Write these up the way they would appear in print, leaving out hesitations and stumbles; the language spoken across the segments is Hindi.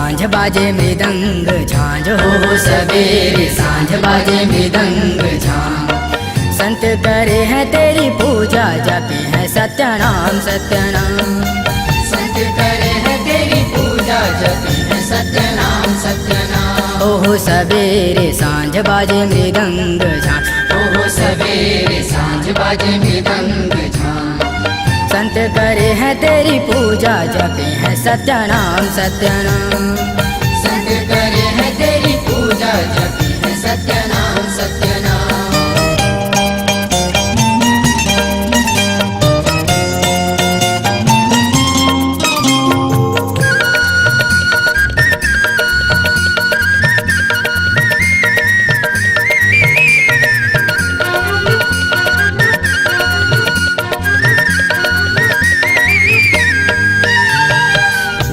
सांझ बाजे मृदंग झांझ, हो सवेरे सांझ बाजे मृदंग झांझ। संत करे हैं तेरी पूजा, जपे हैं सत्य नाम सत्य नाम। संत करे हैं तेरी पूजा, जपे हैं सत्य नाम सत्य नाम। ओहो सवेरे सांझ बाजे मृदंग झांझ, ओहो सवेरे सांझ बाजे मृदंग झांझ। संत करे हैं तेरी पूजा, जपे हैं सत्य नाम सत्य नाम। संत करे हैं तेरी पूजा, जपे हैं सत्य नाम सत्य नाम।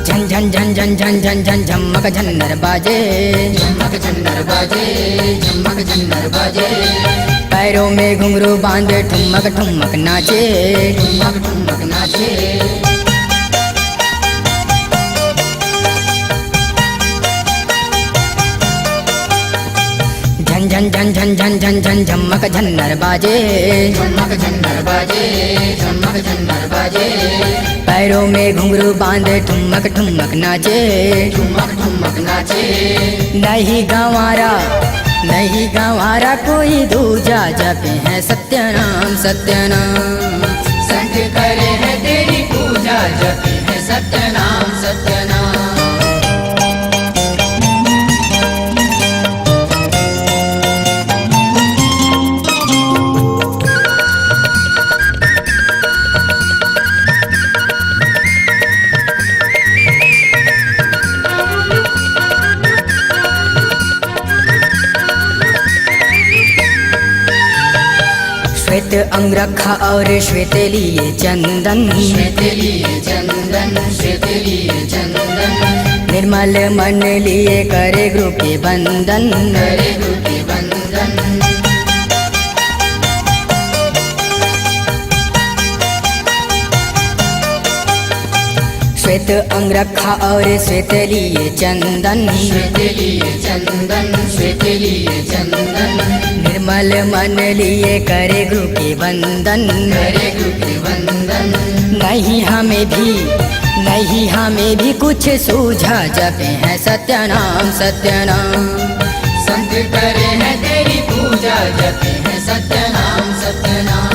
झन झन झन झन झन झन झमक झन्नर बाजे, झमक झन्नर बाजे, झमक झन्नर बाजे। पैरों में घुंघरू बांधे ठुमक ठुमक नाचे, ठुमक ठुमक नाचे। झन झन झन झन झन झन झमक झन्नर बाजे, झमक झन्नर बाजे, झमक झन्नर बाजे। पैरों में घुंघरू बांधे ठुमक ठुमक नाचे, ठुमक ठुमक नाचे। नहीं गंवारा नहीं गंवारा कोई दूजा, जपे हैं सत्य नाम सत्य नाम। संत करे हैं तेरी पूजा, जपे हैं सत्य नाम सत्य नाम। श्वेत अंगरखा और श्वेत लिए चंदन, श्वेत लिए चंदन, श्वेत लिए चंदन। निर्मल मन लिए करे गुरु के बंदन, करे गुरु के बंदन। श्वेत अंगरखा और श्वेत लिए चंदन, श्वेत लिए चंदन, श्वेत लिए चंदन। निर्मल मन लिए करे गुरु के वंदन, करे गुरु के वंदन। नहीं हमें भी कुछ सूझा, जपे हैं सत्य नाम सत्य नाम। संत करे हैं तेरी पूजा, जपे हैं सत्य नाम सत्य नाम।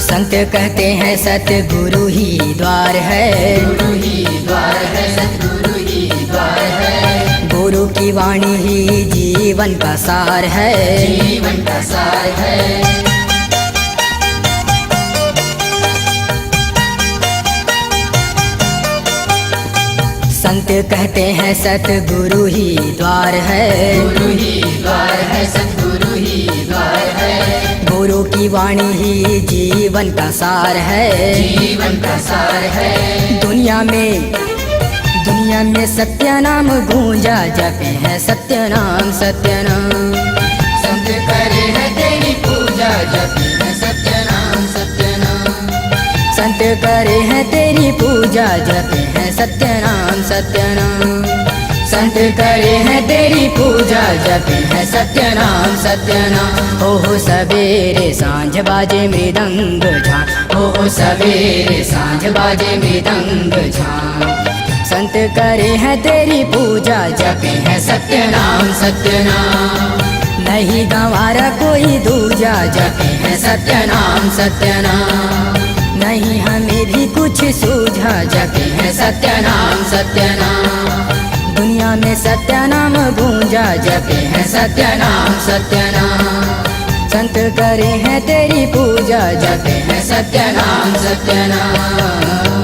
संत कहते हैं सतगुरु ही द्वार है, गुरु ही द्वार है, सतगुरु ही द्वार है। गुरु की वाणी ही जीवन का सार है, जीवन का सार है। संत कहते हैं सतगुरु ही द्वार है, गुरु ही द्वार है, सतगुरु ही द्वार है। गुरु की वाणी ही जीवन का सार है, जीवन का सार है। दुनिया में सत्य नाम गूंजा, जपे हैं सत्य नाम सत्य नाम। संत करे हैं तेरी पूजा, जपे हैं सत्य नाम सत्य नाम। संत करे हैं तेरी पूजा, जपे हैं सत्य नाम सत्य नाम। संत करे हैं तेरी पूजा, जपे हैं सत्य नाम सत्य नाम। ओहो सवेरे सांझ बाजे मृदंग झांझ, ओहो सवेरे सांझ बाजे मृदंग झांझ। संत करे हैं तेरी पूजा, जपे हैं सत्य नाम सत्य नाम। नहीं गंवारा कोई दूजा, जपे हैं सत्य नाम सत्य नाम। नहीं हमें भी कुछ सूझा, जपे हैं सत्य नाम सत्य नाम। दुनिया में सत्य नाम गूंजा, जपे हैं सत्य नाम सत्य नाम। संत करे हैं तेरी पूजा, जपे हैं सत्य नाम सत्य नाम।